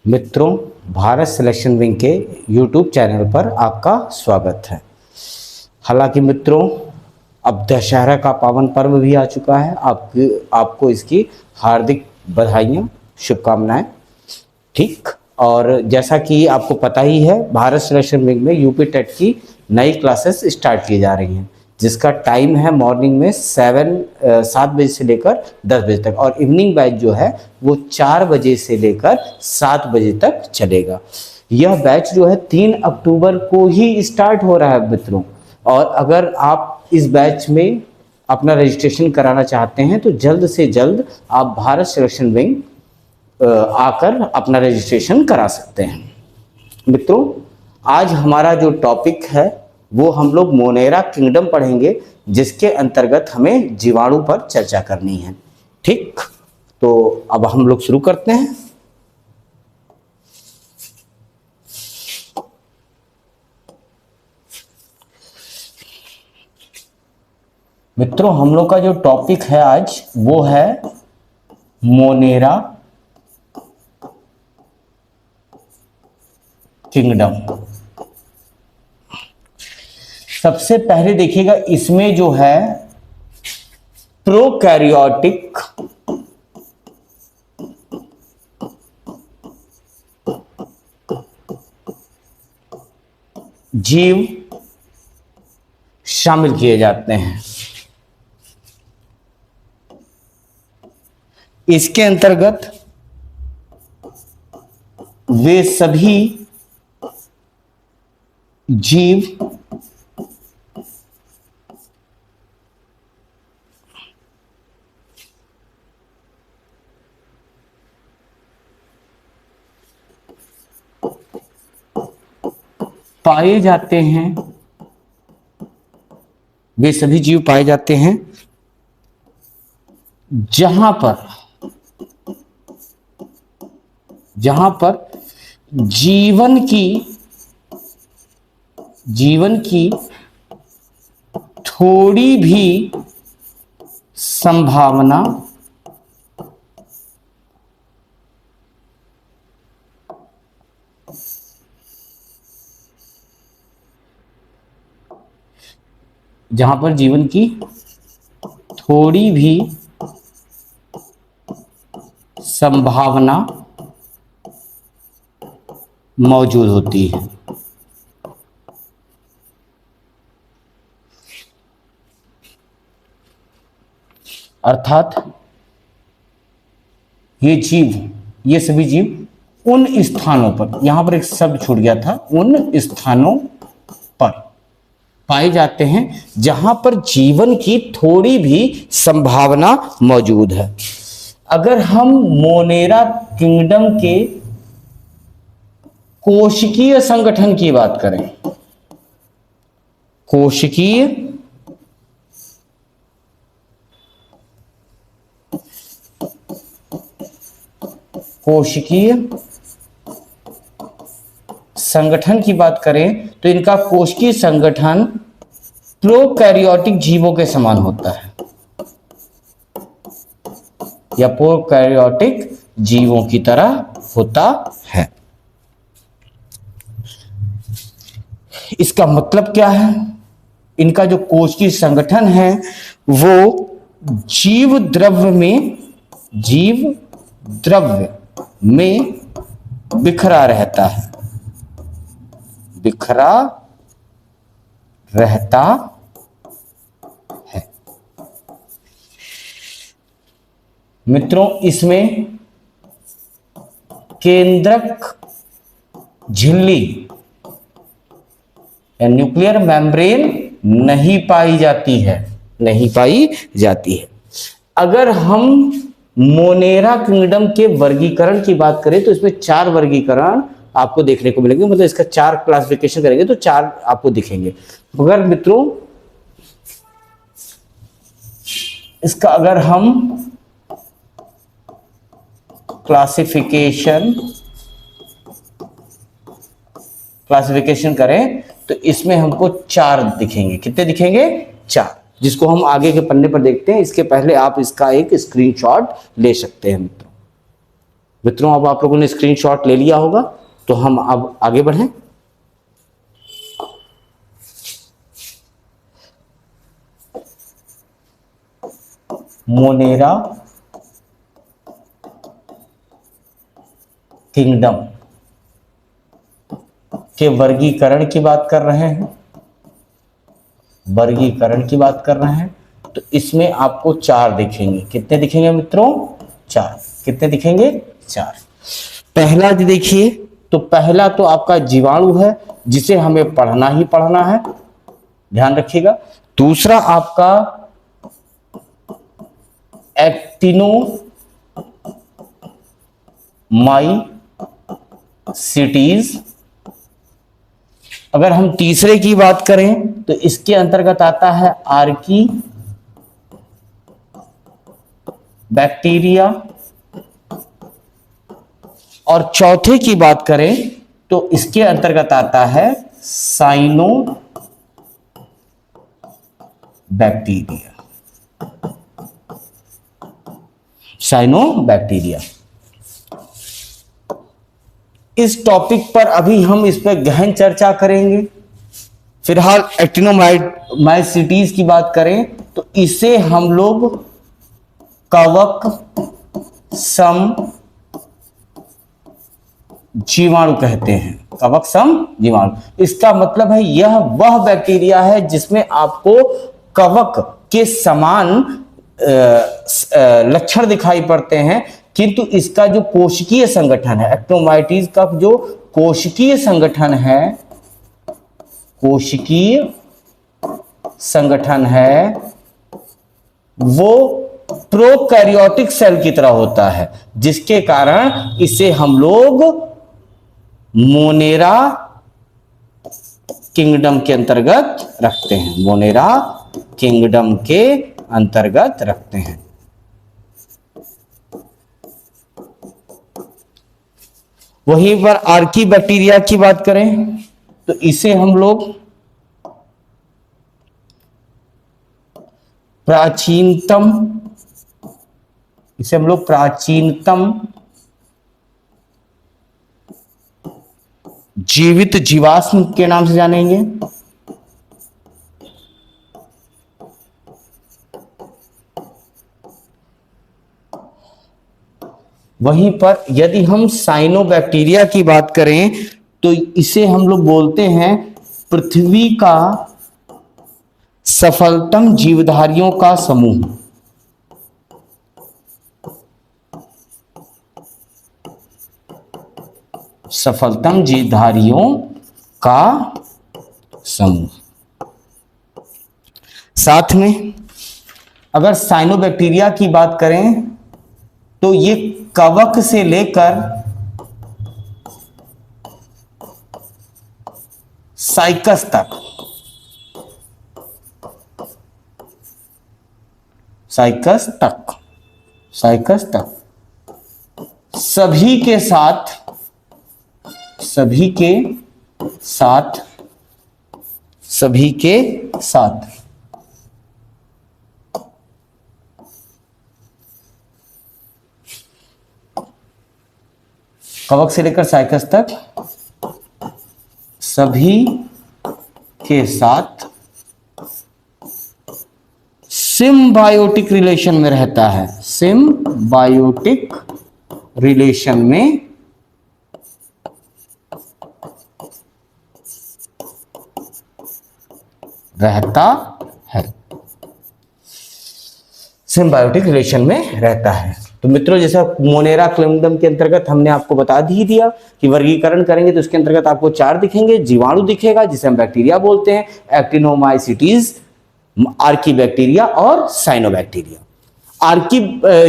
मित्रों, Bharat selection wing के YouTube channel पर आपका स्वागत है। हालांकि मित्रों, अब दशहरा का पावन पर्व भी आ चुका है। आपको इसकी हार्दिक बधाइयाँ, शुभकामनाएं। ठीक, और जैसा कि आपको पता ही है, भारत सिलेक्शन विंग में यूपी टेट की नई क्लासेस स्टार्ट की जा रही हैं, जिसका टाइम है मॉर्निंग में 7 बजे से लेकर 10 बजे तक, और इवनिंग बैच जो है वो 4 बजे से लेकर 7 बजे तक चलेगा। यह बैच जो है 3 अक्टूबर को ही स्टार्ट हो रहा है मित्रों। और अगर आप इस बैच में अपना रजिस्ट्रेशन कराना चाहते हैं तो जल्द से जल्द आप भारत सिलेक्शन विंग आकर अपना रजिस्ट्रेशन करा सकते हैं। मित्रों, आज हमारा जो टॉपिक है वो हम लोग मोनेरा किंगडम पढ़ेंगे, जिसके अंतर्गत हमें जीवाणु पर चर्चा करनी है। ठीक, तो अब हम लोग शुरू करते हैं। मित्रों, हम लोग का जो टॉपिक है आज वो है मोनेरा किंगडम। सबसे पहले देखिएगा, इसमें जो है प्रोकैरियोटिक जीव शामिल किए जाते हैं। इसके अंतर्गत वे सभी जीव पाए जाते हैं, वे सभी जीव पाए जाते हैं जहां पर जीवन की थोड़ी भी संभावना जहां पर जीवन की थोड़ी भी संभावना मौजूद होती है। अर्थात ये सभी जीव उन स्थानों पर, यहां पर एक शब्द छूट गया था, उन स्थानों पर पाए जाते हैं जहां पर जीवन की थोड़ी भी संभावना मौजूद है। अगर हम मोनेरा किंगडम के कोशिकीय संगठन की बात करें, कोशिकीय संगठन की बात करें तो इनका कोशिकीय संगठन प्रोकैरियोटिक जीवों के समान होता है, या प्रोकैरियोटिक जीवों की तरह होता है। इसका मतलब क्या है? इनका जो कोशिकीय संगठन है वो जीव द्रव्य में बिखरा रहता है, मित्रों, इसमें केंद्रक झिल्ली या न्यूक्लियर मेम्ब्रेन नहीं पाई जाती है। अगर हम मोनेरा किंगडम के वर्गीकरण की बात करें तो इसमें 4 वर्गीकरण आपको देखने को मिलेंगे, मतलब इसका 4 क्लासिफिकेशन करेंगे तो 4 आपको दिखेंगे। अगर मित्रों इसका अगर हम क्लासिफिकेशन करें तो इसमें हमको 4 दिखेंगे। कितने दिखेंगे? 4, जिसको हम आगे के पन्ने पर देखते हैं। इसके पहले आप इसका एक स्क्रीनशॉट ले सकते हैं मित्रों। मित्रों अब आप लोगों ने स्क्रीनशॉट ले लिया होगा, तो हम अब आगे बढ़ें। मोनेरा किंगडम के वर्गीकरण की बात कर रहे हैं, वर्गीकरण की बात कर रहे हैं। तो इसमें आपको 4 दिखेंगे। कितने दिखेंगे मित्रों? 4। कितने दिखेंगे? 4। पहला देखिए, तो पहला तो आपका जीवाणु है, जिसे हमें पढ़ना ही पढ़ना है, ध्यान रखिएगा। दूसरा आपका एक्टिनोमाइसीटीज। अगर हम तीसरे की बात करें तो इसके अंतर्गत आता है आर्की बैक्टीरिया। और चौथे की बात करें तो इसके अंतर्गत आता है साइनो बैक्टीरिया, साइनो बैक्टीरिया। इस टॉपिक पर अभी हम इस पर गहन चर्चा करेंगे। फिलहाल एक्टिनोमाइसीटीज की बात करें तो इसे हम लोग कवक सम जीवाणु कहते हैं, कवक सम जीवाणु। इसका मतलब है यह वह बैक्टीरिया है जिसमें आपको कवक के समान लक्षण दिखाई पड़ते हैं, किंतु इसका जो कोशिकीय संगठन है, एक्टिनोमाइसीटीज का जो कोशिकीय संगठन है, कोशिकीय संगठन है, वो प्रोकैरियोटिक सेल की तरह होता है, जिसके कारण इसे हम लोग मोनेरा किंगडम के अंतर्गत रखते हैं, मोनेरा किंगडम के अंतर्गत रखते हैं। वहीं पर आर्की बैक्टीरिया की बात करें तो इसे हम लोग प्राचीनतम जीवित जीवाश्म के नाम से जानेंगे। वहीं पर यदि हम साइनोबैक्टीरिया की बात करें तो इसे हम लोग बोलते हैं पृथ्वी का सफलतम जीवधारियों का समूह। सफलतम जीवधारियों का समूह। साथ में अगर साइनोबैक्टीरिया की बात करें तो ये कवक से लेकर साइकस तक, साइकस तक सभी के साथ कवक से लेकर साइकस तक सभी के साथ सिम्बायोटिक रिलेशन में रहता है, सिम्बायोटिक रिलेशन में रहता है, सिम्बायोटिक रिलेशन में रहता है। तो मित्रों जैसा मोनेरा किंगडम के अंतर्गत हमने आपको बता ही दिया कि वर्गीकरण करेंगे तो इसके अंतर्गत आपको 4 दिखेंगे। जीवाणु दिखेगा जिसे हम बैक्टीरिया बोलते हैं, एक्टिनोमाइसीटीज, आर्की बैक्टीरिया और साइनोबैक्टीरिया। आर्की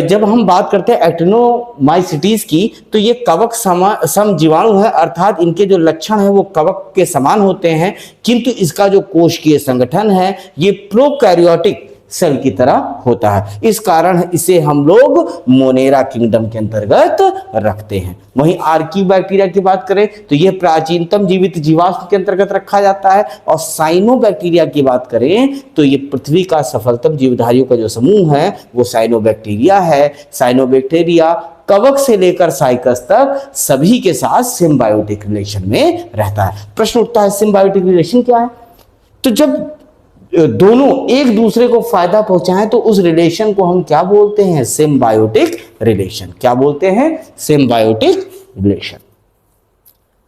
जब हम बात करते हैं एक्टिनोमाइसीटीज की तो ये कवक सम जीवाणु है, अर्थात इनके जो लक्षण है वो कवक के समान होते हैं, किंतु इसका जो कोशिकीय संगठन है ये प्रोकैरियोटिक सेल की तरह होता है। इस कारण इसे हम लोग मोनेरा किंगडम के अंतर्गत रखते हैं। वहीं आर्की बैक्टीरिया की बात करें तो यह प्राचीनतम जीवित जीवाश्म के अंतर्गत रखा जाता है। और साइनोबैक्टीरिया की बात करें तो यह पृथ्वी का सफलतम जीवधारियों का जो समूह है वो साइनोबैक्टीरिया है। साइनोबैक्टीरिया कवक से लेकर साइकस तक सभी के साथ सिम्बायोटिक रिलेशन में रहता है। प्रश्न उठता है सिम्बायोटिक रिलेशन क्या है? तो जब दोनों एक दूसरे को फायदा पहुंचाएं तो उस रिलेशन को हम क्या बोलते हैं? Symbiotic relation. क्या बोलते हैं? Symbiotic relation.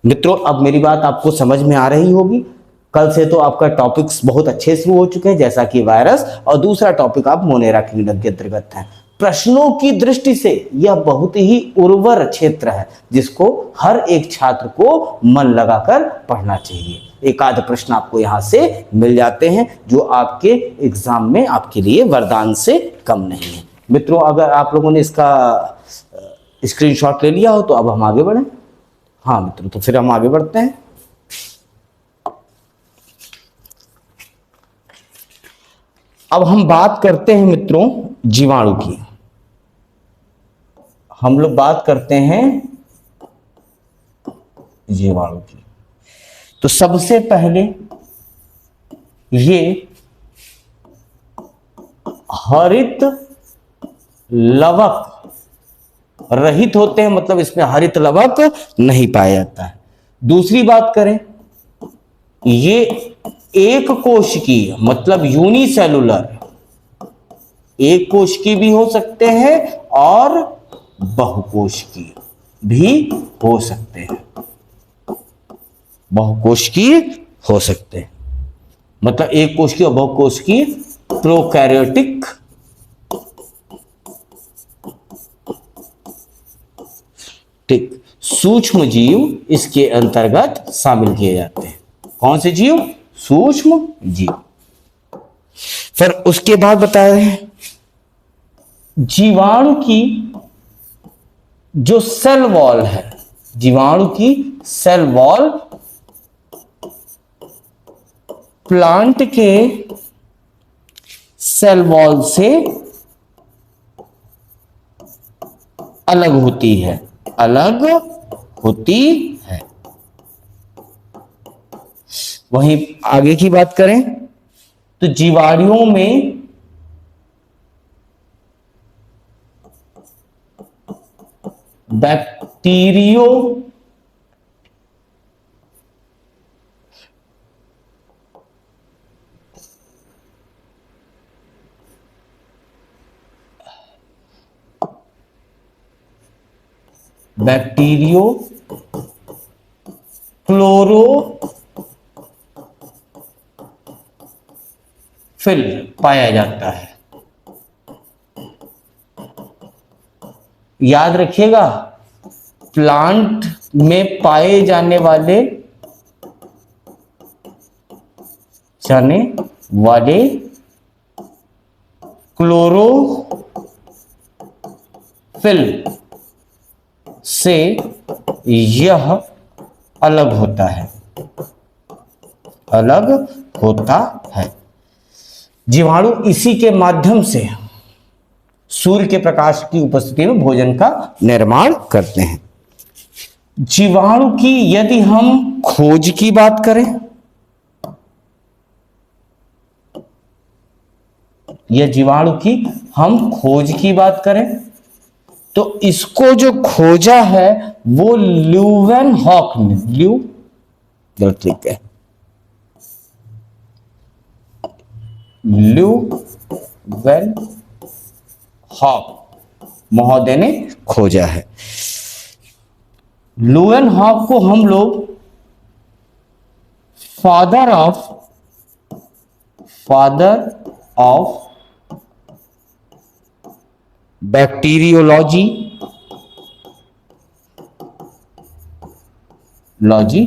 मित्रों, अब मेरी बात आपको समझ में आ रही होगी। कल से तो आपका टॉपिक्स बहुत अच्छे से हो चुके हैं, जैसा कि वायरस, और दूसरा टॉपिक आप मोनेरा किंगडम के अंतर्गत है। प्रश्नों की दृष्टि से यह बहुत ही उर्वर क्षेत्र है जिसको हर एक छात्र को मन लगाकर पढ़ना चाहिए। एक आध प्रश्न आपको यहां से मिल जाते हैं जो आपके एग्जाम में आपके लिए वरदान से कम नहीं है। मित्रों, अगर आप लोगों ने इसका स्क्रीनशॉट ले लिया हो तो अब हम आगे बढ़ें। हाँ मित्रों, तो फिर हम आगे बढ़ते हैं। अब हम बात करते हैं मित्रों जीवाणु की। हम लोग बात करते हैं जीवाणु की। तो सबसे पहले ये हरित लवक रहित होते हैं, मतलब इसमें हरित लवक नहीं पाया जाता है। दूसरी बात करें, ये एक कोशिकीय मतलब यूनिसेलुलर, एक कोशिकीय भी हो सकते हैं और बहुकोशिकीय भी हो सकते हैं। बहुकोशिकीय हो सकते हैं मतलब एक कोशिकीय और बहुकोशिकीय प्रोकैरियोटिक ठीक सूक्ष्म जीव इसके अंतर्गत शामिल किए जाते हैं। कौन से जीव? सूक्ष्म जीव। फिर उसके बाद बता रहे हैं जीवाणु की जो सेल वॉल है, जीवाणु की सेल वॉल प्लांट के सेल वॉल से अलग होती है, अलग होती है। वहीं आगे की बात करें तो जीवाणुओं में बैक्टीरियो क्लोरोफिल पाया जाता है। याद रखिएगा, प्लांट में पाए जाने वाले क्लोरोफिल से यह अलग होता है, अलग होता है। जीवाणु इसी के माध्यम से सूर्य के प्रकाश की उपस्थिति में भोजन का निर्माण करते हैं। जीवाणु की यदि हम खोज की बात करें, यह जीवाणु की हम खोज की बात करें तो इसको जो खोजा है वो ल्यूवेनहॉक ने, ठीक है, ल्यूवेनहॉक महोदय ने खोजा है। ल्यूवेनहॉक को हम लोग फादर ऑफ बैक्टीरियोलॉजी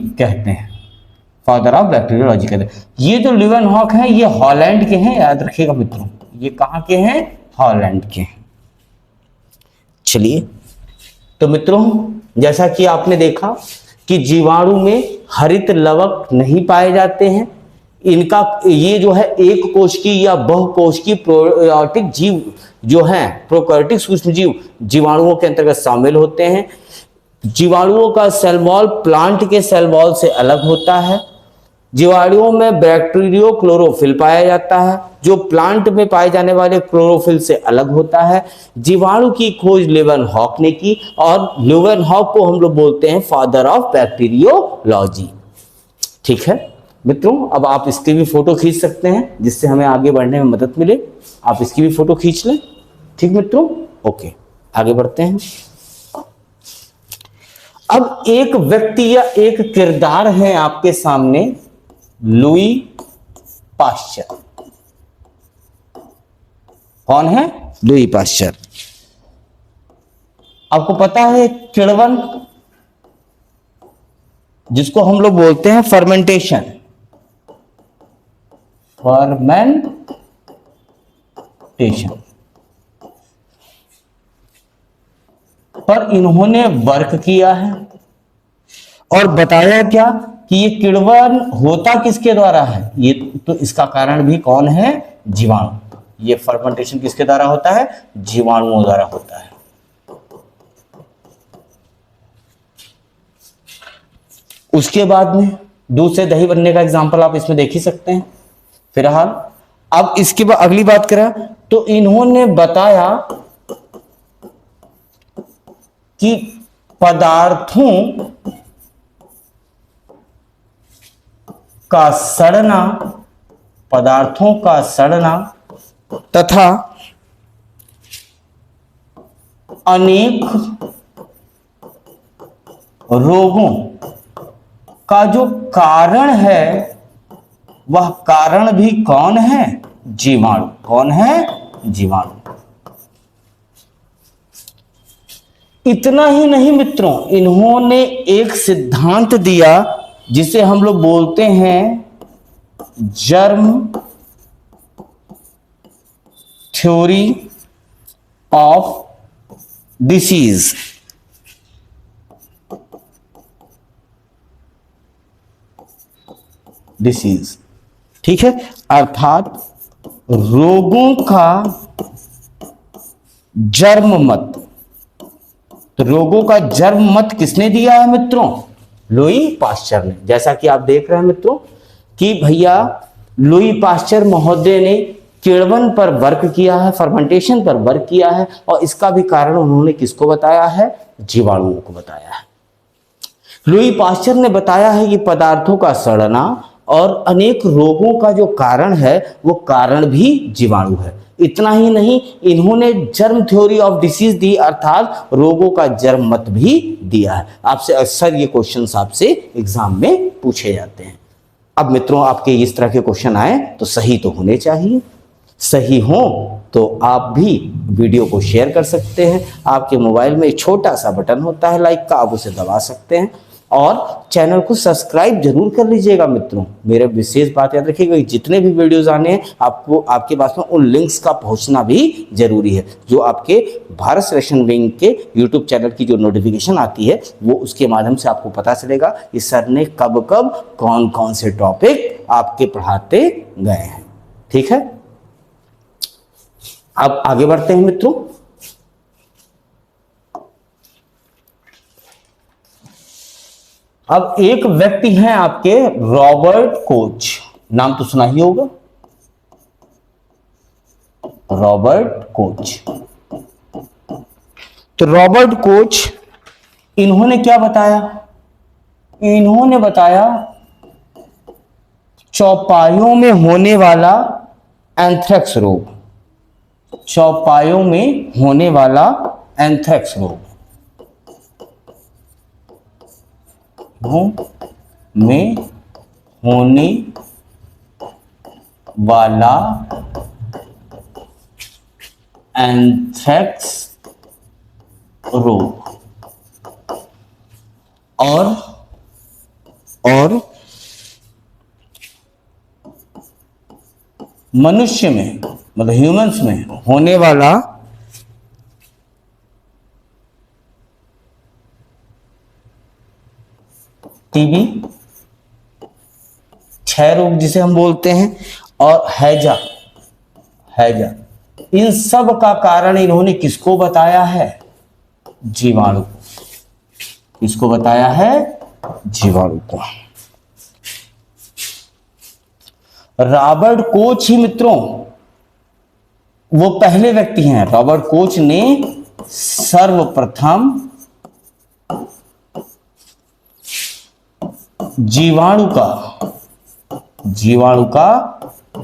कहते हैं, फादर ऑफ बैक्टीरियोलॉजी कहते हैं। ये जो ल्यूवेनहॉक है ये हॉलैंड के हैं, याद रखिएगा मित्रों, ये कहां के हैं? हॉलैंड के हैं। चलिए, तो मित्रों जैसा कि आपने देखा कि जीवाणु में हरित लवक नहीं पाए जाते हैं, इनका ये जो है एक कोश की या बहुकोश की प्रोकैरियोटिक जीव जो हैं, प्रोकैरियोटिक सूक्ष्म जीव जीवाणुओं के अंतर्गत शामिल होते हैं। जीवाणुओं का सेल वॉल प्लांट के सेल वॉल से अलग होता है। जीवाणुओं में बैक्टीरियो क्लोरोफिल पाया जाता है, जो प्लांट में पाए जाने वाले क्लोरोफिल से अलग होता है। जीवाणु की खोज लेवनहॉक ने की, और लेवनहॉक को हम लोग बोलते हैं फादर ऑफ बैक्टीरियोलॉजी। ठीक है मित्रों, अब आप इसकी भी फोटो खींच सकते हैं जिससे हमें आगे बढ़ने में मदद मिले। आप इसकी भी फोटो खींच लें। ठीक मित्रों, ओके, आगे बढ़ते हैं। अब एक व्यक्ति या एक किरदार है आपके सामने, लुई पाश्चर। कौन है? Louis Pasteur. आपको पता है किण्वन, जिसको हम लोग बोलते हैं फर्मेंटेशन, पर इन्होंने वर्क किया है और बताया क्या कि ये किण्वन होता किसके द्वारा है। ये तो इसका कारण भी कौन है? जीवाणु। ये फर्मेंटेशन किसके द्वारा होता है? जीवाणुओं द्वारा होता है। उसके बाद में दूध से दही बनने का एग्जांपल आप इसमें देख ही सकते हैं फिलहाल। अब इसके बाद अगली बात करें तो इन्होंने बताया कि पदार्थों का सड़ना तथा अनेक रोगों का जो कारण है, वह कारण भी कौन है? जीवाणु। कौन है? जीवाणु। इतना ही नहीं मित्रों, इन्होंने एक सिद्धांत दिया जिसे हम लोग बोलते हैं जर्म थ्योरी ऑफ डिसीज। ठीक है, अर्थात रोगों का जर्म मत। तो रोगों का जर्म मत किसने दिया है मित्रों? लुई पाश्चर ने। जैसा कि आप देख रहे हैं मित्रों कि भैया लुई पाश्चर महोदय ने किण्वन पर वर्क किया है, फर्मेंटेशन पर वर्क किया है, और इसका भी कारण उन्होंने किसको बताया है? जीवाणुओं को बताया है। लुई पाश्चर ने बताया है कि पदार्थों का सड़ना और अनेक रोगों का जो कारण है वो कारण भी जीवाणु है। इतना ही नहीं, इन्होंने जर्म थ्योरी ऑफ डिसीज दी, अर्थात रोगों का जर्म मत भी दिया है। आपसे अक्सर ये क्वेश्चंस आपसे एग्जाम में पूछे जाते हैं। अब मित्रों, आपके इस तरह के क्वेश्चन आए तो सही तो होने चाहिए। सही हो तो आप भी वीडियो को शेयर कर सकते हैं। आपके मोबाइल में एक छोटा सा बटन होता है लाइक का, आप उसे दबा सकते हैं और चैनल को सब्सक्राइब जरूर कर लीजिएगा मित्रों। मेरे विशेष बात याद रखिएगा, जितने भी वीडियोस आने हैं आपको आपके पास में उन लिंक्स का पहुंचना भी जरूरी है। जो आपके भारत सिलेक्शन विंग के यूट्यूब चैनल की जो नोटिफिकेशन आती है वो उसके माध्यम से आपको पता चलेगा कि सर ने कब कब कौन कौन से टॉपिक आपके पढ़ाते गए हैं। ठीक है, अब आगे बढ़ते हैं मित्रों। अब एक व्यक्ति हैं आपके रॉबर्ट कोच, नाम तो सुना ही होगा, रॉबर्ट कोच। तो रॉबर्ट कोच, इन्होंने क्या बताया? इन्होंने बताया चौपायों में होने वाला एंथ्रेक्स रोग। चौपायों में होने वाला एंथ्रेक्स रोग में होने वाला एंथ्रेक्स रोग और मनुष्य में, मतलब ह्यूमंस में होने वाला टीबी क्षय रोग जिसे हम बोलते हैं, और हैजा, हैजा, इन सब का कारण इन्होंने किसको बताया है? जीवाणु। किसको बताया है? जीवाणु को। रॉबर्ट कोच ही मित्रों वो पहले व्यक्ति हैं। रॉबर्ट कोच ने सर्वप्रथम जीवाणु का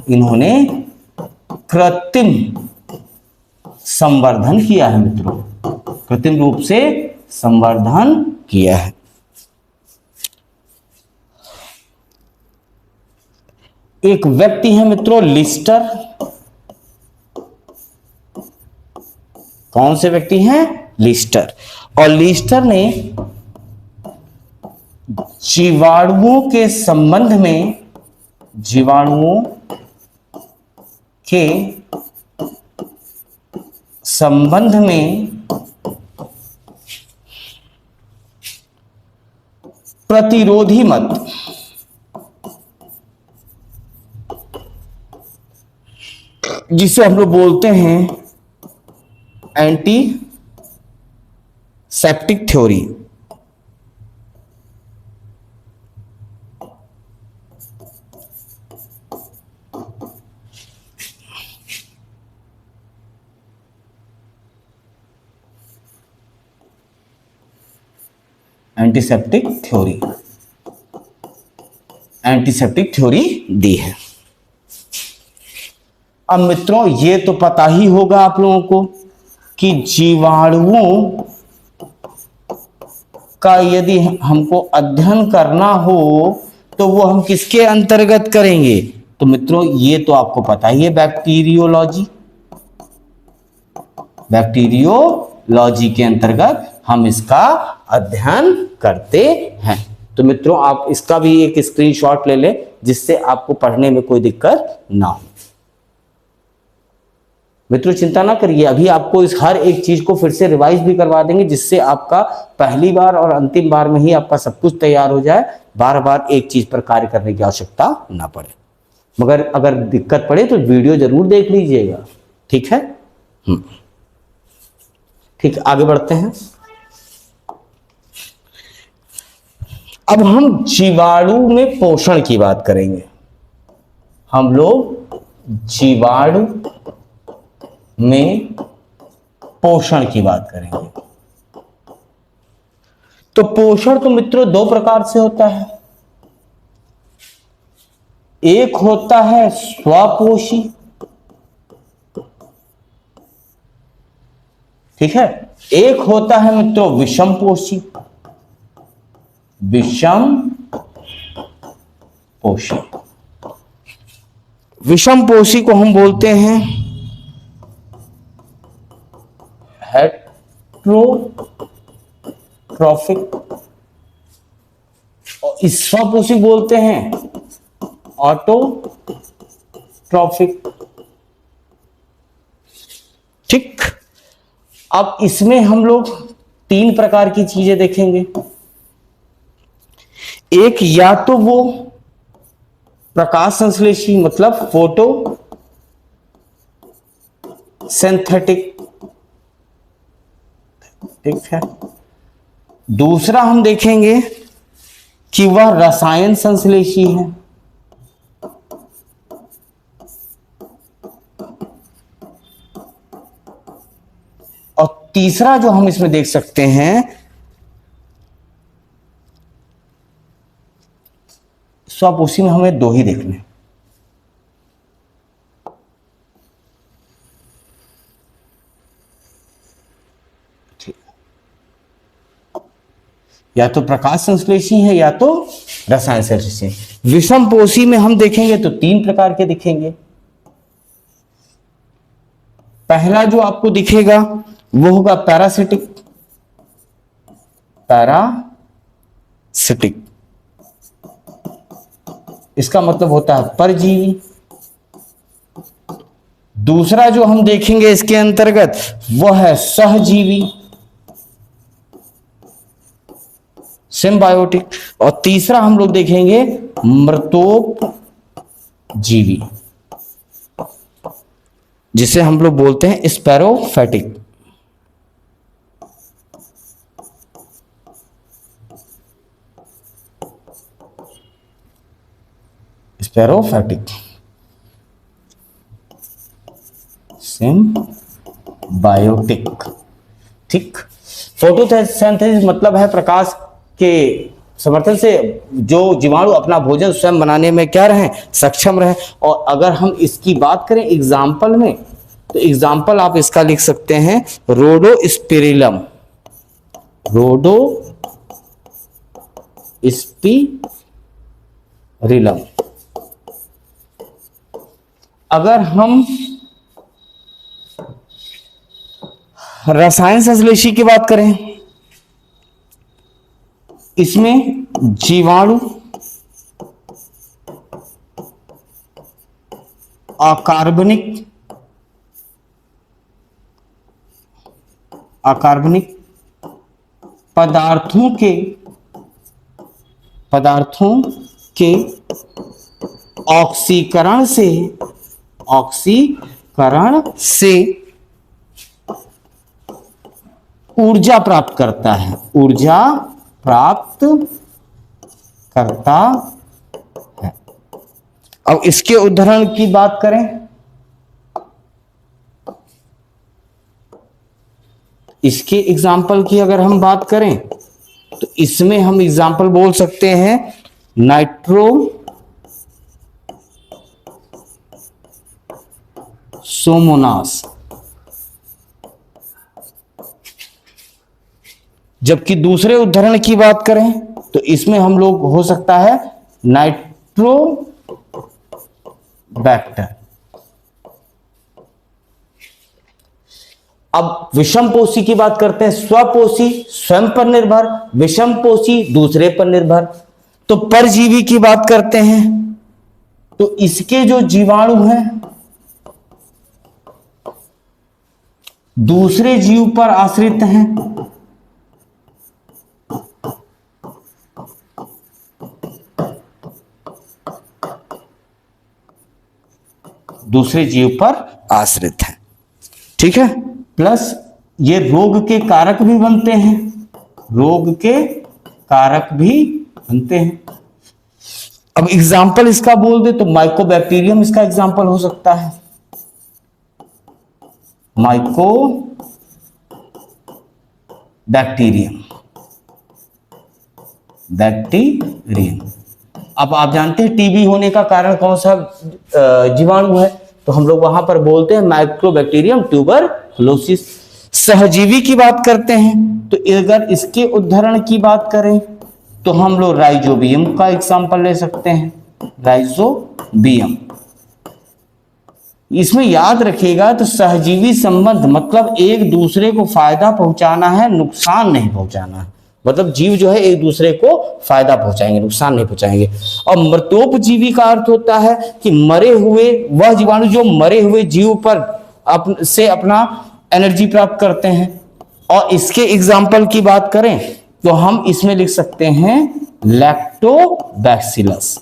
इन्होंने कृत्रिम संवर्धन किया है मित्रों, कृत्रिम रूप से संवर्धन किया है। एक व्यक्ति है मित्रों लिस्टर। कौन से व्यक्ति हैं? लिस्टर। और लिस्टर ने जीवाणुओं के संबंध में प्रतिरोधी मत, जिसे हम लोग बोलते हैं antiseptic theory, antiseptic theory दी है। अब मित्रों ये तो पता ही होगा आप लोगों को कि जीवाणुओं का यदि हमको अध्ययन करना हो तो वो हम किसके अंतर्गत करेंगे? तो मित्रों ये तो आपको पता ही है, बैक्टीरियोलॉजी। बैक्टीरियोलॉजी के अंतर्गत हम इसका अध्ययन करते हैं। तो मित्रों आप इसका भी एक स्क्रीनशॉट ले लें जिससे आपको पढ़ने में कोई दिक्कत ना हो। मित्रों चिंता ना करिए, अभी आपको इस हर एक चीज को फिर से रिवाइज भी करवा देंगे जिससे आपका पहली बार और अंतिम बार में ही आपका सब कुछ तैयार हो जाए, बार बार एक चीज पर कार्य करने की आवश्यकता ना पड़े। मगर अगर दिक्कत पड़े तो वीडियो जरूर देख लीजिएगा, ठीक है? ठीक, आगे बढ़ते हैं। अब हम जीवाणु में पोषण की बात करेंगे। हम लोग जीवाणु में पोषण की बात करेंगे। तो पोषण तो मित्रों दो प्रकार से होता है। एक होता है स्वपोषी, ठीक है? एक होता है मित्रों विषमपोषी। विषमपोषी को हम बोलते हैं हेट्रोट्रॉफिक, और स्वपोषी बोलते हैं ऑटोट्रॉफिक। ठीक, अब इसमें हम लोग तीन प्रकार की चीजें देखेंगे। एक या तो वो प्रकाश संश्लेषी मतलब फोटो सिंथेटिक, ठीक है। दूसरा हम देखेंगे कि वह रसायन संश्लेषी है। और तीसरा जो हम इसमें देख सकते हैं स्वपोषी में हमें दो ही देखने, या तो प्रकाश संश्लेषी है या तो रसायन संश्लेषी। विषमपोषी में हम देखेंगे तो तीन प्रकार के दिखेंगे। पहला जो आपको दिखेगा वो होगा पैरासिटिक। इसका मतलब होता है परजीवी। दूसरा जो हम देखेंगे इसके अंतर्गत वो है सहजीवी, सिम्बायोटिक। और तीसरा हम लोग देखेंगे मृतोपजीवी। जीवी, जिसे हम लोग बोलते हैं स्पैरोफैटिक। स्पैरोफैटिक सिम्बायोटिक। ठीक, फोटोसिंथेसिस मतलब है प्रकाश के समर्थन से जो जीवाणु अपना भोजन स्वयं बनाने में क्या रहें, सक्षम रहें। और अगर हम इसकी बात करें एग्जाम्पल में, तो एग्जाम्पल आप इसका लिख सकते हैं रोडोस्पिरिलम। रोडोस्पिरिलम। अगर हम रसायन संश्लेषी की बात करें, इसमें जीवाणु अकार्बनिक पदार्थों के ऑक्सीकरण से ऊर्जा प्राप्त करता है, ऊर्जा प्राप्त करता है। अब इसके उदाहरण की बात करें, इसके एग्जाम्पल की अगर हम बात करें, तो इसमें हम एग्जाम्पल बोल सकते हैं नाइट्रोसोमोनास। जबकि दूसरे उदाहरण की बात करें, तो इसमें हम लोग हो सकता है नाइट्रोबैक्टर। अब विषमपोषी की बात करते हैं। स्वपोषी स्वयं पर निर्भर, विषमपोषी दूसरे पर निर्भर। तो परजीवी की बात करते हैं, तो इसके जो जीवाणु हैं दूसरे जीव पर आश्रित हैं। दूसरे जीव पर आश्रित है। ठीक है, प्लस ये रोग के कारक भी बनते हैं, रोग के कारक भी बनते हैं। अब एग्जाम्पल इसका बोल दे तो माइकोबैक्टीरियम इसका एग्जाम्पल हो सकता है। बैक्टीरियम। अब आप जानते हैं टीबी होने का कारण कौन सा जीवाणु है, तो हम लोग वहां पर बोलते हैं माइक्रोबैक्टीरियम ट्यूबरकुलोसिस। सहजीवी की बात करते हैं, तो अगर इसके उदाहरण की बात करें तो हम लोग राइजोबियम का एग्जांपल ले सकते हैं। राइजोबियम, इसमें याद रखिएगा तो सहजीवी संबंध मतलब एक दूसरे को फायदा पहुंचाना है, नुकसान नहीं पहुंचाना है। मतलब जीव जो है एक दूसरे को फायदा पहुंचाएंगे, नुकसान नहीं पहुंचाएंगे। और मृतोपजीवी का अर्थ होता है कि मरे हुए वह जीवाणु जो मरे हुए जीव पर से अपना एनर्जी प्राप्त करते हैं। और इसके एग्जाम्पल की बात करें तो हम इसमें लिख सकते हैं लैक्टोबैसिलस।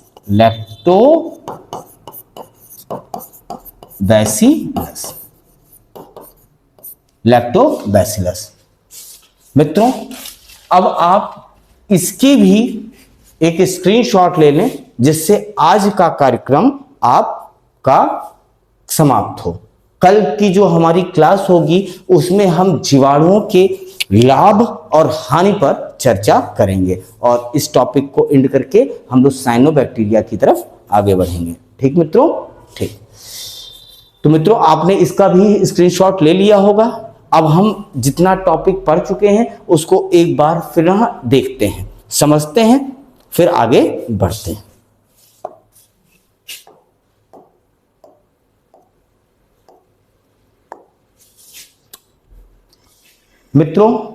लैक्टोबैसिलस। मित्रों, अब आप इसकी भी एक स्क्रीनशॉट ले लें, जिससे आज का कार्यक्रम आपका समाप्त हो। कल की जो हमारी क्लास होगी उसमें हम जीवाणुओं के लाभ और हानि पर चर्चा करेंगे, और इस टॉपिक को एंड करके हम लोग साइनोबैक्टीरिया की तरफ आगे बढ़ेंगे। ठीक मित्रों, ठीक। तो मित्रों, आपने इसका भी स्क्रीनशॉट ले लिया होगा। अब हम जितना टॉपिक पढ़ चुके हैं उसको एक बार फिर देखते हैं, समझते हैं, फिर आगे बढ़ते हैं। मित्रों,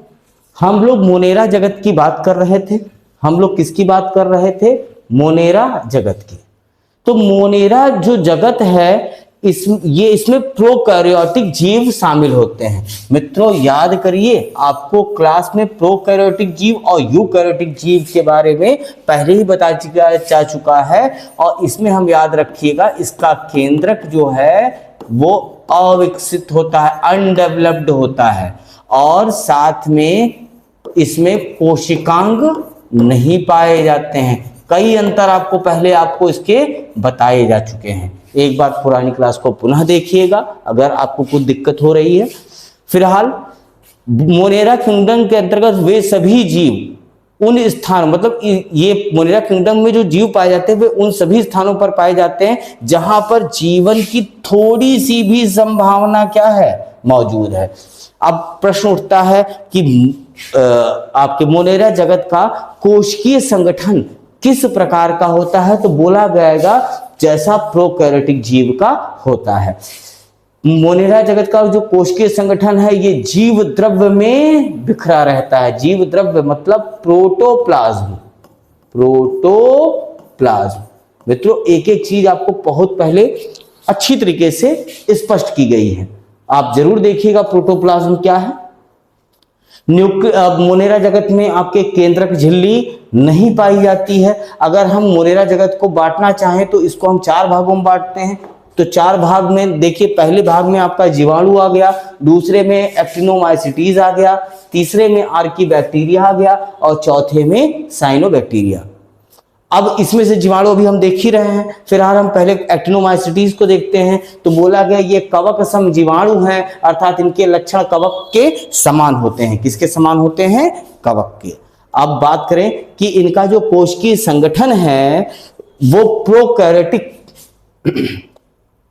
हम लोग मोनेरा जगत की बात कर रहे थे। हम लोग किसकी बात कर रहे थे? मोनेरा जगत की। तो मोनेरा जो जगत है इसमें प्रोकैरियोटिक जीव शामिल होते हैं। मित्रों याद करिए, आपको क्लास में प्रोकैरियोटिक जीव और यूकैरियोटिक जीव के बारे में पहले ही जा चुका है, और इसमें हम याद रखिएगा इसका केंद्रक जो है वो अविकसित होता है, अनडेवलप्ड होता है, और साथ में इसमें कोशिकांग नहीं पाए जाते हैं। कई अंतर आपको इसके बताए जा चुके हैं। एक बार पुरानी क्लास को पुनः देखिएगा अगर आपको कुछ दिक्कत हो रही है। फिलहाल मोनेरा किंगडम के अंतर्गत वे सभी जीव उन स्थान, मतलब ये मोनेरा किंगडम में जो जीव पाए जाते हैं वे उन सभी स्थानों पर पाए जाते हैं जहां पर जीवन की थोड़ी सी भी संभावना क्या है, मौजूद है। अब प्रश्न उठता है कि आपके मोनेरा जगत का कोशिकीय संगठन किस प्रकार का होता है, तो बोला जाएगा जैसा प्रोकैरियोटिक जीव का होता है। मोनेरा जगत का जो कोशिकीय संगठन है ये जीव द्रव्य में बिखरा रहता है। जीव द्रव्य मतलब प्रोटोप्लाज्म। प्रोटोप्लाज्म मित्रों, एक एक चीज आपको बहुत पहले अच्छी तरीके से स्पष्ट की गई है, आप जरूर देखिएगा प्रोटोप्लाज्म क्या है। मोनेरा जगत में आपके केंद्रक झिल्ली नहीं पाई जाती है। अगर हम मोनेरा जगत को बांटना चाहें तो इसको हम 4 भागों में बांटते हैं। तो 4 भाग में देखिए, पहले भाग में आपका जीवाणु आ गया, दूसरे में एक्टिनोमाइसिटीज आ गया, तीसरे में आर्कीबैक्टीरिया आ गया, और चौथे में साइनोबैक्टीरिया। अब इसमें से जीवाणु अभी हम देख ही रहे हैं। फिलहाल हम पहले एक्टिनोमाइसिटीज को देखते हैं। तो बोला गया ये कवक सम जीवाणु हैं, अर्थात इनके लक्षण कवक के समान होते हैं। किसके समान होते हैं? कवक के। अब बात करें कि इनका जो कोशिकीय संगठन है वो प्रोकैरियोटिक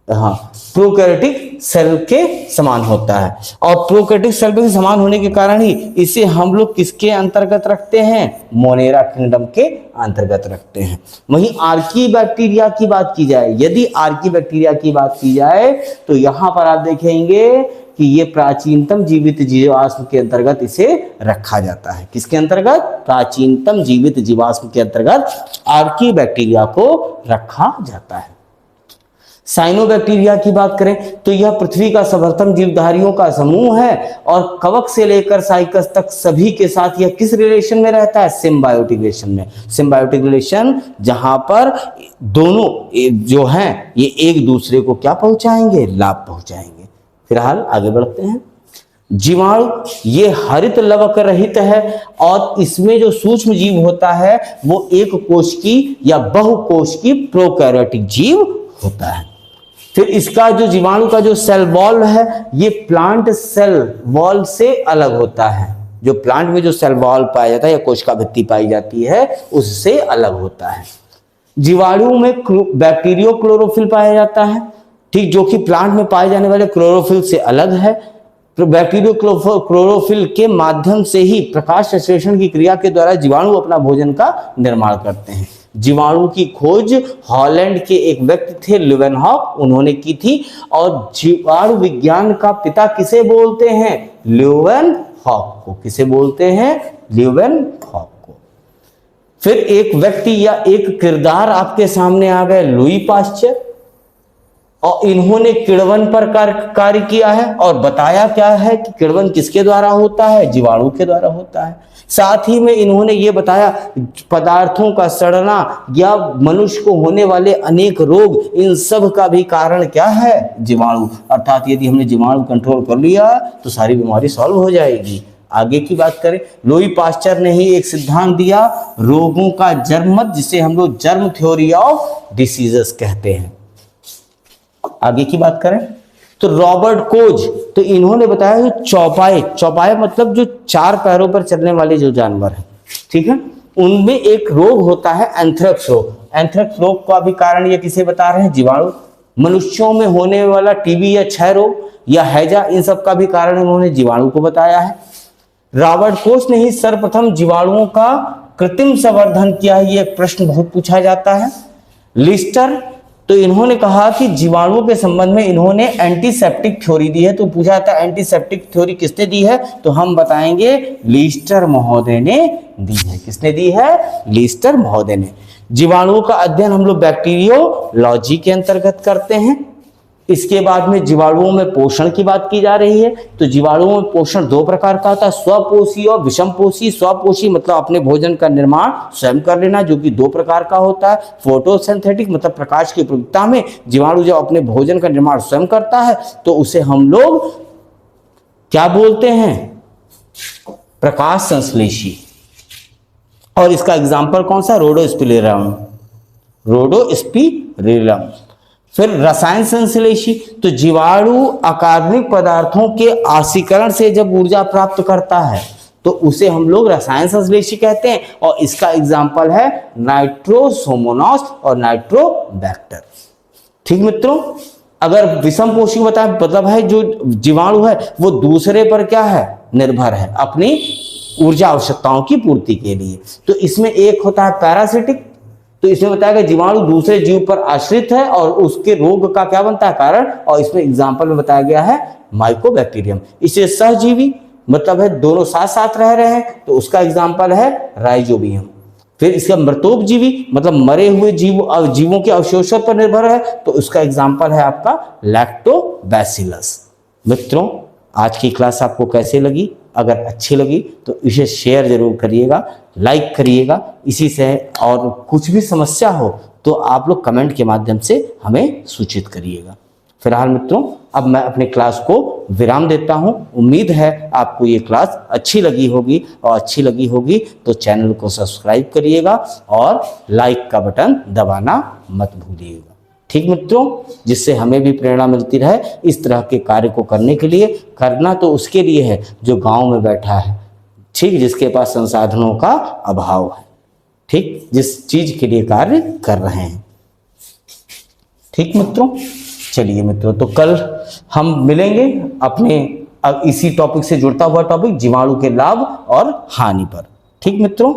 प्रोकैरियोटिक सेल के समान होता है, और प्रोकैरियोटिक सेल के समान होने के कारण ही इसे हम लोग किसके अंतर्गत रखते हैं? मोनेरा किंगडम के अंतर्गत रखते हैं। वहीं आर्कीबैक्टीरिया की बात की जाए, यदि आर्कीबैक्टीरिया की बात की जाए तो यहां पर आप देखेंगे कि ये प्राचीनतम जीवित जीवाश्म के अंतर्गत इसे रखा जाता है। किसके अंतर्गत? प्राचीनतम जीवित जीवाश्म के अंतर्गत आर्कीबैक्टीरिया को रखा जाता है। साइनोबैक्टीरिया की बात करें तो यह पृथ्वी का सर्वोत्तम जीवधारियों का समूह है, और कवक से लेकर साइकस तक सभी के साथ यह किस रिलेशन में रहता है? सिम्बायोटिक रिलेशन में। सिम्बायोटिक रिलेशन जहां पर दोनों जो हैं ये एक दूसरे को क्या पहुंचाएंगे? लाभ पहुंचाएंगे। फिलहाल आगे बढ़ते हैं। जीवाणु ये हरित लवक रहित है, और इसमें जो सूक्ष्म जीव होता है वो एक कोशिकी या बहुकोशिकीय प्रोकैरियोटिक जीव होता है। फिर इसका जो जीवाणु का जो सेल वॉल है ये प्लांट सेल वॉल से अलग होता है। जो प्लांट में जो सेल वॉल पाया जाता है या कोशिका भित्ति पाई जाती है उससे अलग होता है। जीवाणु में बैक्टीरियो क्लोरोफिल पाया जाता है, ठीक, जो कि प्लांट में पाए जाने वाले क्लोरोफिल से अलग है। बैक्टीरियो क्लोरोफिल के माध्यम से ही प्रकाश संश्लेषण की क्रिया के द्वारा जीवाणु अपना भोजन का निर्माण करते हैं। जीवाणु की खोज हॉलैंड के एक व्यक्ति थे ल्यूवेनहॉक, उन्होंने की थी, और जीवाणु विज्ञान का पिता किसे बोलते हैं? ल्यूवेनहॉक को। किसे बोलते हैं? ल्यूवेनहॉक को। फिर एक व्यक्ति या एक किरदार आपके सामने आ गए, लुई पाश्चर, और इन्होंने किण्वन पर कार्य किया है और बताया क्या है कि किण्वन किसके द्वारा होता है? जीवाणु के द्वारा होता है। साथ ही में इन्होंने ये बताया पदार्थों का सड़ना या मनुष्य को होने वाले अनेक रोग, इन सब का भी कारण क्या है? जीवाणु। अर्थात यदि हमने जीवाणु कंट्रोल कर लिया तो सारी बीमारी सॉल्व हो जाएगी। आगे की बात करें, लुई पाश्चर ने ही एक सिद्धांत दिया रोगों का जर्ममत, जिसे हम लोग जर्म थ्योरी ऑफ डिसीजेस कहते हैं। आगे की बात करें तो रॉबर्ट कोच, तो इन्होंने बताया कि चौपाए मतलब जो 4 पैरों पर चलने वाले जो जानवर हैं, ठीक है, उनमें एक रोग होता है एंथ्रेक्स रोग। एंथ्रेक्स रोग का भी कारण ये किसे बता रहे हैं? जीवाणु। मनुष्यों में होने वाला टीबी या क्षय रोग या हैजा, इन सब का भी कारण उन्होंने जीवाणु को बताया है। रॉबर्ट कोच ने ही सर्वप्रथम जीवाणुओं का कृत्रिम संवर्धन किया है, ये प्रश्न बहुत पूछा जाता है। लिस्टर, तो इन्होंने कहा कि जीवाणुओं के संबंध में इन्होंने एंटीसेप्टिक थ्योरी दी है। तो पूछा था एंटीसेप्टिक थ्योरी किसने दी है? तो हम बताएंगे लिस्टर महोदय ने दी है। किसने दी है? लिस्टर महोदय ने। जीवाणुओं का अध्ययन हम लोग बैक्टीरियोलॉजी के अंतर्गत करते हैं। इसके बाद में जीवाणुओं में पोषण की बात की जा रही है। तो जीवाणुओं में पोषण दो प्रकार का होता है, स्वपोषी और विषमपोषी। स्वपोषी मतलब अपने भोजन का निर्माण स्वयं कर लेना, जो कि दो प्रकार का होता है। फोटोसिंथेटिक मतलब प्रकाश की प्रयोगिता में जीवाणु जब अपने भोजन का निर्माण स्वयं करता है तो उसे हम लोग क्या बोलते हैं, प्रकाश संश्लेषी। और इसका एग्जाम्पल कौन सा, रोडोस्पिरेलम, रोडोस्पिरेलम। फिर रसायन संश्लेषी, तो जीवाणु अकार्बनिक पदार्थों के आशीकरण से जब ऊर्जा प्राप्त करता है तो उसे हम लोग रसायन संश्लेषी कहते हैं। और इसका एग्जाम्पल है नाइट्रोसोमोनास और नाइट्रोबैक्टर। ठीक मित्रों, अगर विषम पोषी बताए मतलब है जो जीवाणु है वो दूसरे पर क्या है, निर्भर है अपनी ऊर्जा आवश्यकताओं की पूर्ति के लिए। तो इसमें एक होता है पैरासिटिक, तो इसमें बताया गया जीवाणु दूसरे जीव पर आश्रित है और उसके रोग का क्या बनता है, कारण। और इसमें एग्जाम्पल में बताया गया है माइकोबैक्टीरियम। इसे सहजीवी मतलब है दोनों साथ साथ रह रहे हैं, तो उसका एग्जाम्पल है राइजोबियम। फिर इसका मृतोपजीवी मतलब मरे हुए जीवों के अवशोषण पर निर्भर है, तो उसका एग्जाम्पल है आपका लैक्टोबैसिलस। मित्रों, आज की क्लास आपको कैसे लगी? अगर अच्छी लगी तो इसे शेयर जरूर करिएगा, लाइक करिएगा। इसी से और कुछ भी समस्या हो तो आप लोग कमेंट के माध्यम से हमें सूचित करिएगा। फिलहाल मित्रों, अब मैं अपने क्लास को विराम देता हूं। उम्मीद है आपको ये क्लास अच्छी लगी होगी, और अच्छी लगी होगी तो चैनल को सब्सक्राइब करिएगा और लाइक का बटन दबाना मत भूलिएगा। ठीक मित्रों, जिससे हमें भी प्रेरणा मिलती रहे इस तरह के कार्य को करने के लिए। करना तो उसके लिए है जो गांव में बैठा है, ठीक, जिसके पास संसाधनों का अभाव है, ठीक, जिस चीज के लिए कार्य कर रहे हैं। ठीक मित्रों, चलिए मित्रों, तो कल हम मिलेंगे अपने इसी टॉपिक से जुड़ता हुआ टॉपिक जीवाणु के लाभ और हानि पर। ठीक मित्रों।